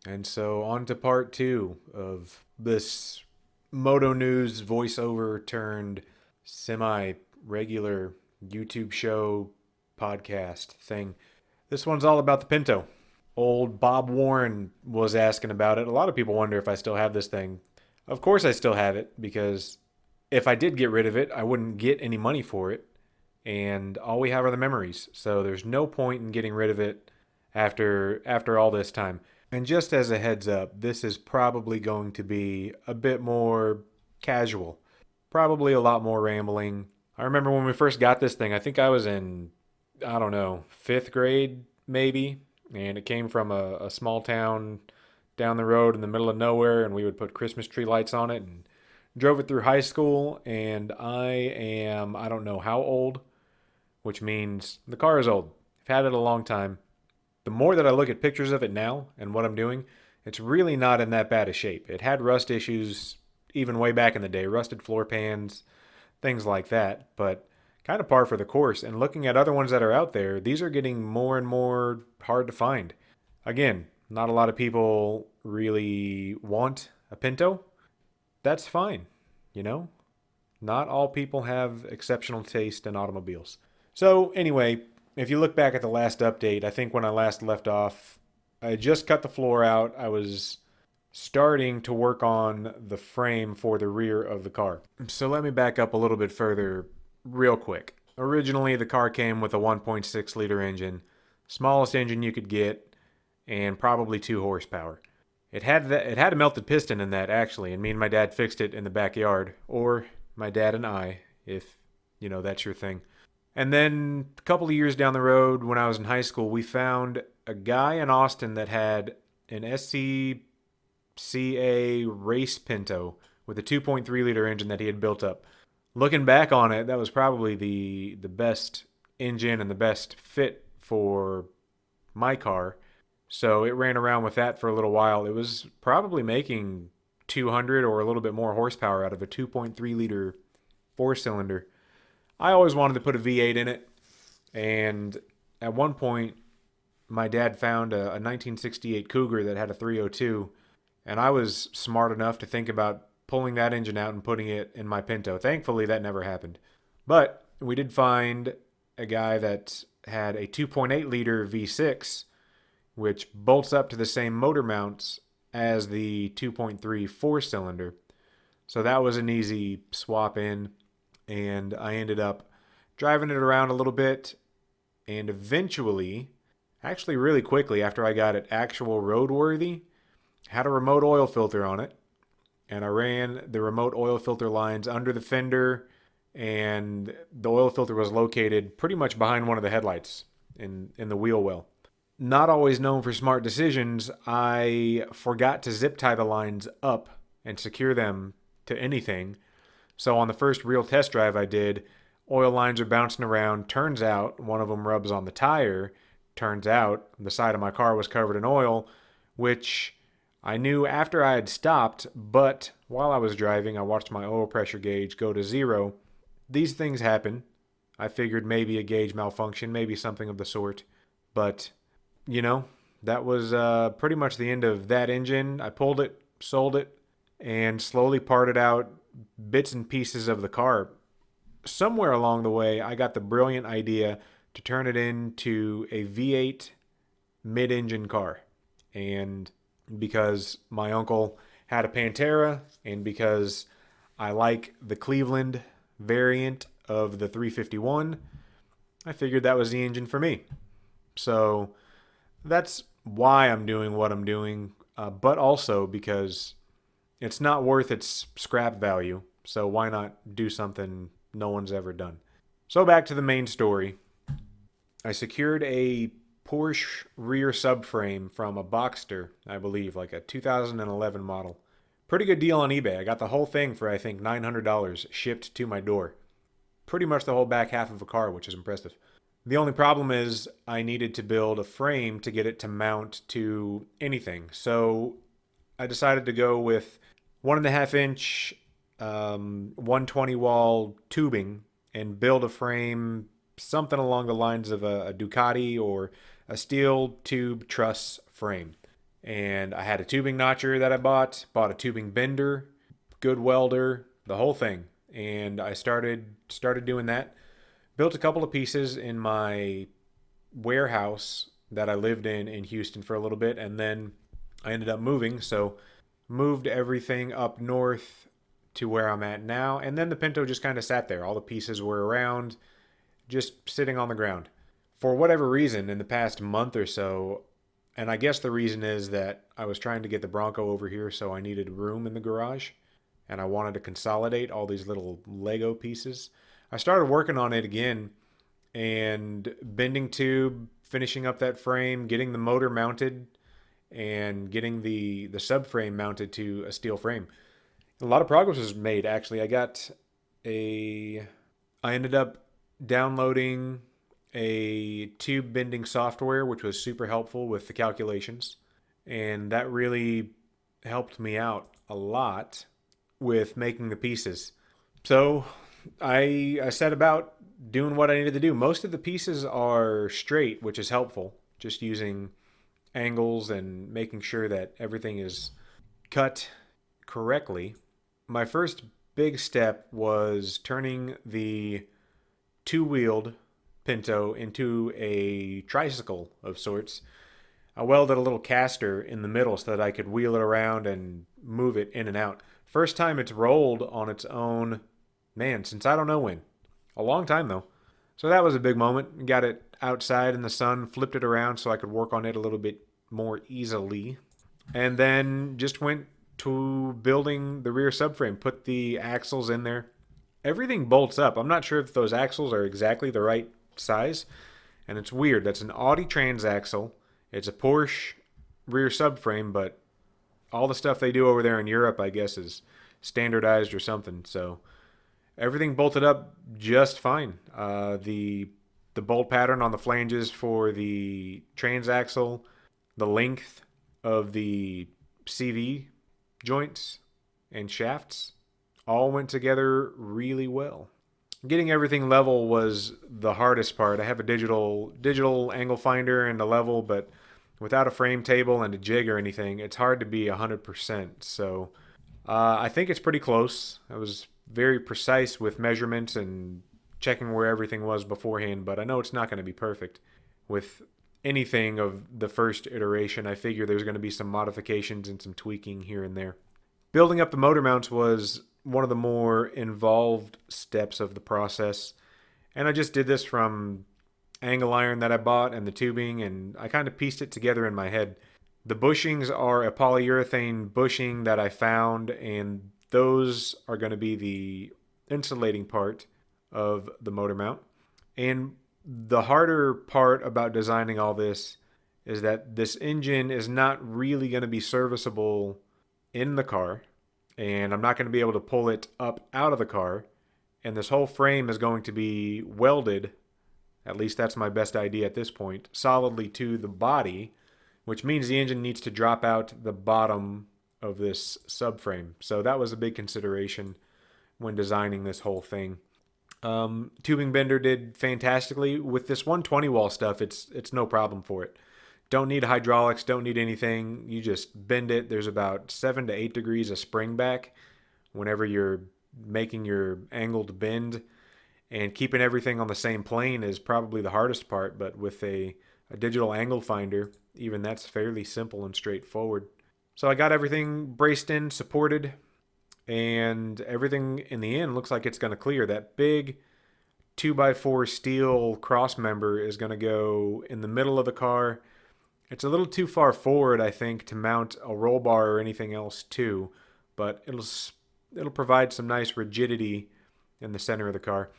And so on to part two of this Moto News voiceover turned semi regular YouTube show podcast thing. This one's all about the Pinto. Old Bob Warren was asking about it. A lot of people wonder if I still have this thing. Of course, I still have it because if I did get rid of it, I wouldn't get any money for it. And all we have are the memories. So there's no point in getting rid of it after all this time. And just as a heads up, this is probably going to be a bit more casual. Probably a lot more rambling. I remember when we first got this thing, I think I was in, I don't know, fifth grade maybe. And it came from a small town down the road in the middle of nowhere. And we would put Christmas tree lights on it and drove it through high school. And I don't know how old, which means the car is old. I've had it a long time. The more that I look at pictures of it now and what I'm doing, it's really not in that bad a shape. It had rust issues even way back in the day, rusted floor pans, things like that, but kind of par for the course. And looking at other ones that are out there, these are getting more and more hard to find. Again, not a lot of people really want a Pinto. That's fine, you know? Not all people have exceptional taste in automobiles. So, anyway, if you look back at the last update, I think when I last left off, I just cut the floor out. I was starting to work on the frame for the rear of the car. So let me back up a little bit further real quick. Originally, the car came with a 1.6 liter engine, smallest engine you could get, and probably 2 horsepower. It had a melted piston in that actually, and me and my dad fixed it in the backyard, or my dad and I, if that's your thing. And then a couple of years down the road, when I was in high school, we found a guy in Austin that had an SCCA race Pinto with a 2.3 liter engine that he had built up. Looking back on it, that was probably the best engine and the best fit for my car. So it ran around with that for a little while. It was probably making 200 or a little bit more horsepower out of a 2.3 liter four cylinder. I always wanted to put a V8 in it, and at one point, my dad found a 1968 Cougar that had a 302, and I was smart enough to think about pulling that engine out and putting it in my Pinto. Thankfully, that never happened. But we did find a guy that had a 2.8 liter V6, which bolts up to the same motor mounts as the 2.3 four cylinder. So that was an easy swap in, and I ended up driving it around a little bit, and eventually, actually really quickly after I got it actual roadworthy, had a remote oil filter on it, and I ran the remote oil filter lines under the fender, and the oil filter was located pretty much behind one of the headlights in the wheel well. Not always known for smart decisions, I forgot to zip tie the lines up and secure them to anything. So on the first real test drive I did, oil lines are bouncing around. Turns out one of them rubs on the tire. Turns out the side of my car was covered in oil, which I knew after I had stopped, but while I was driving, I watched my oil pressure gauge go to zero. These things happen. I figured maybe a gauge malfunction, maybe something of the sort. But, you know, that was pretty much the end of that engine. I pulled it, sold it, and slowly parted out bits and pieces of the car. Somewhere along the way, I got the brilliant idea to turn it into a V8 mid-engine car. And because my uncle had a Pantera, and because I like the Cleveland variant of the 351, I figured that was the engine for me. So that's why I'm doing what I'm doing, but also because it's not worth its scrap value. So why not do something no one's ever done? So back to the main story. I secured a Porsche rear subframe from a Boxster, I believe, like a 2011 model. Pretty good deal on eBay. I got the whole thing for I think $900 shipped to my door. Pretty much the whole back half of a car, which is impressive. The only problem is I needed to build a frame to get it to mount to anything. So I decided to go with 1.5 inch 120 wall tubing and build a frame something along the lines of a Ducati or a steel tube truss frame. And I had a tubing notcher that I bought a tubing bender, good welder, the whole thing. And I started doing that. Built a couple of pieces in my warehouse that I lived in Houston for a little bit, and then I ended up moving. So moved everything up north to where I'm at now, and then the Pinto just kind of sat there. All the pieces were around, just sitting on the ground. For whatever reason, in the past month or so, and I guess the reason is that I was trying to get the Bronco over here, so I needed room in the garage, and I wanted to consolidate all these little Lego pieces. I started working on it again and bending tube, finishing up that frame, getting the motor mounted, and getting the subframe mounted to a steel frame. A lot of progress was made actually. A I ended up downloading a tube bending software which was super helpful with the calculations, and that really helped me out a lot with making the pieces. So I set about doing what I needed to do. Most of the pieces are straight, which is helpful. Just using angles and making sure that everything is cut correctly. My first big step was turning the two-wheeled Pinto into a tricycle of sorts. I welded a little caster in the middle so that I could wheel it around and move it in and out. First time it's rolled on its own, man, since I don't know when. A long time though. So that was a big moment. Got it outside in the sun, flipped it around so I could work on it a little bit more easily. And then just went to building the rear subframe, put the axles in there. Everything bolts up. I'm not sure if those axles are exactly the right size, and it's weird. That's an Audi transaxle. It's a Porsche rear subframe, but all the stuff they do over there in Europe, I guess, is standardized or something. So everything bolted up just fine. The bolt pattern on the flanges for the transaxle, the length of the CV joints and shafts all went together really well. Getting everything level was the hardest part. I have a digital angle finder and a level, but without a frame table and a jig or anything, it's hard to be 100%. So I think it's pretty close. I was very precise with measurements and checking where everything was beforehand, but I know it's not going to be perfect. With anything of the first iteration, I figure there's going to be some modifications and some tweaking here and there. Building up the motor mounts was one of the more involved steps of the process, and I just did this from angle iron that I bought and the tubing, and I kind of pieced it together in my head. The bushings are a polyurethane bushing that I found, and those are going to be the insulating part of the motor mount. And the harder part about designing all this is that this engine is not really going to be serviceable in the car, and I'm not going to be able to pull it up out of the car. And this whole frame is going to be welded, at least that's my best idea at this point, solidly to the body, which means the engine needs to drop out the bottom of this subframe. So that was a big consideration when designing this whole thing. Tubing bender did fantastically with this 120 wall stuff. It's no problem for it. Don't need hydraulics, don't need anything. You just bend it. There's about 7 to 8 degrees of spring back whenever you're making your angled bend, and keeping everything on the same plane is probably the hardest part, but with a digital angle finder, even that's fairly simple and straightforward. So I got everything braced in, supported, and everything in the end looks like it's going to clear. That big 2x4 steel cross member is going to go in the middle of the car. It's a little too far forward, I think, to mount a roll bar or anything else too, but it'll provide some nice rigidity in the center of the car.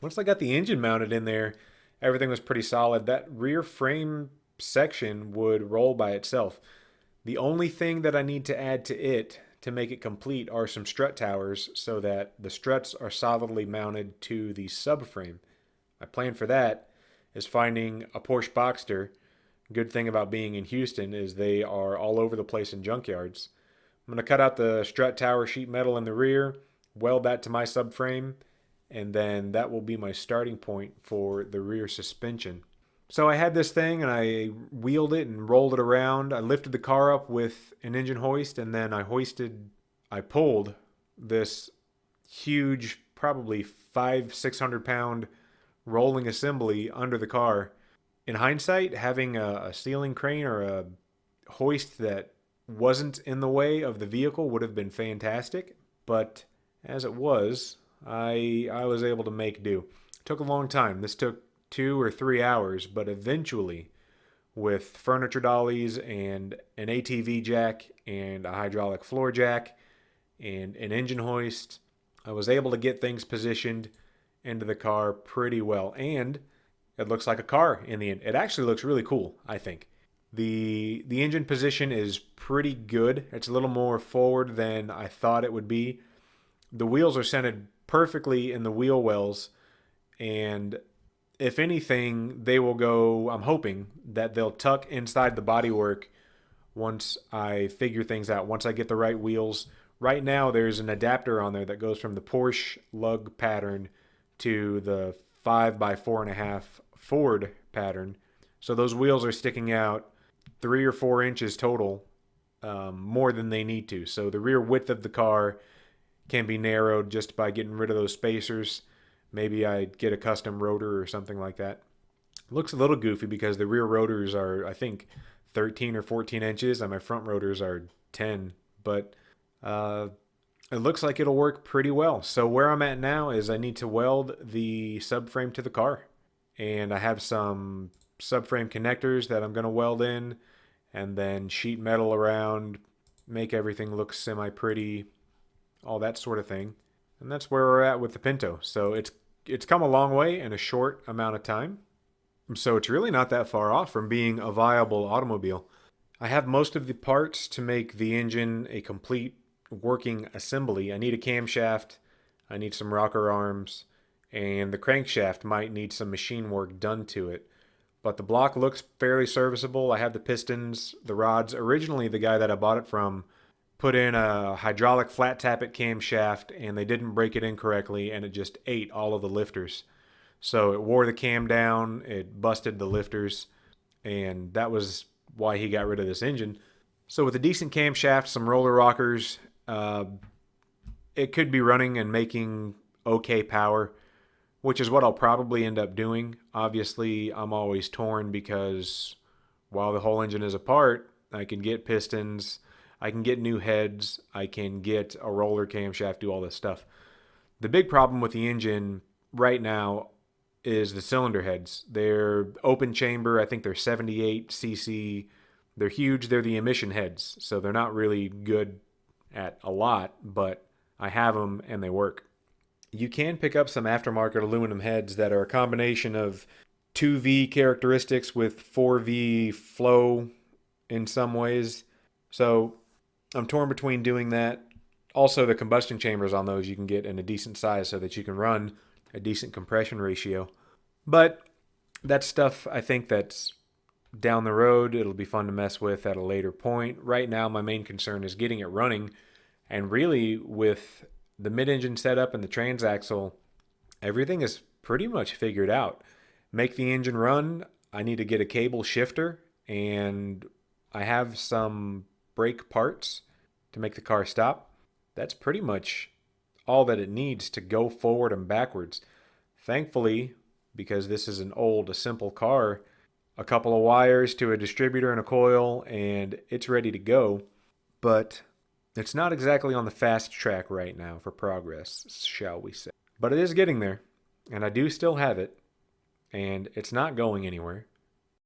Once I got the engine mounted in there, everything was pretty solid. That rear frame section would roll by itself. The only thing that I need to add to it to make it complete are some strut towers so that the struts are solidly mounted to the subframe. My plan for that is finding a Porsche Boxster. Good thing about being in Houston is they are all over the place in junkyards. I'm going to cut out the strut tower sheet metal in the rear, weld that to my subframe, and then that will be my starting point for the rear suspension. So I had this thing and I wheeled it and rolled it around. I lifted the car up with an engine hoist and then I pulled this huge, probably 600 pound rolling assembly under the car. In hindsight, having a ceiling crane or a hoist that wasn't in the way of the vehicle would have been fantastic, but as it was, I was able to make do. It took a long time. This took 2 or 3 hours, but eventually, with furniture dollies and an ATV jack and a hydraulic floor jack and an engine hoist, I was able to get things positioned into the car pretty well. And it looks like a car in the end. It actually looks really cool, I think. The engine position is pretty good. It's a little more forward than I thought it would be. The wheels are centered perfectly in the wheel wells, and if anything, they will go. I'm hoping that they'll tuck inside the bodywork once I figure things out. Once I get the right wheels. Right now, there's an adapter on there that goes from the Porsche lug pattern to the 5x4.5 Ford pattern. So those wheels are sticking out 3 or 4 inches total, more than they need to. So the rear width of the car can be narrowed just by getting rid of those spacers. Maybe I'd get a custom rotor or something like that. It looks a little goofy because the rear rotors are, I think, 13 or 14 inches and my front rotors are 10. But uh, it looks like it'll work pretty well. So where I'm at now is I need to weld the subframe to the car. And I have some subframe connectors that I'm going to weld in and then sheet metal around, make everything look semi-pretty, all that sort of thing. And that's where we're at with the Pinto. So it's come a long way in a short amount of time. So it's really not that far off from being a viable automobile. I have most of the parts to make the engine a complete working assembly. I need a camshaft, I need some rocker arms, and the crankshaft might need some machine work done to it. But the block looks fairly serviceable. I have the pistons, the rods. Originally, the guy that I bought it from put in a hydraulic flat tappet camshaft and they didn't break it in correctly and it just ate all of the lifters. So it wore the cam down, it busted the lifters, and that was why he got rid of this engine. So with a decent camshaft, some roller rockers, it could be running and making okay power, which is what I'll probably end up doing. Obviously, I'm always torn because while the whole engine is apart, I can get pistons, I can get new heads, I can get a roller camshaft, do all this stuff. The big problem with the engine right now is the cylinder heads. They're open chamber, I think they're 78 cc. They're huge, they're the emission heads, so they're not really good at a lot, but I have them and they work. You can pick up some aftermarket aluminum heads that are a combination of 2V characteristics with 4V flow in some ways. So I'm torn between doing that. Also, the combustion chambers on those you can get in a decent size so that you can run a decent compression ratio. But that's stuff I think that's down the road. It'll be fun to mess with at a later point. Right now, my main concern is getting it running. And really, with the mid-engine setup and the transaxle, everything is pretty much figured out. Make the engine run, I need to get a cable shifter, and I have some brake parts to make the car stop. That's pretty much all that it needs to go forward and backwards. Thankfully, because this is an old, a simple car, a couple of wires to a distributor and a coil, and it's ready to go. But it's not exactly on the fast track right now for progress, shall we say. But it is getting there, and I do still have it, and it's not going anywhere.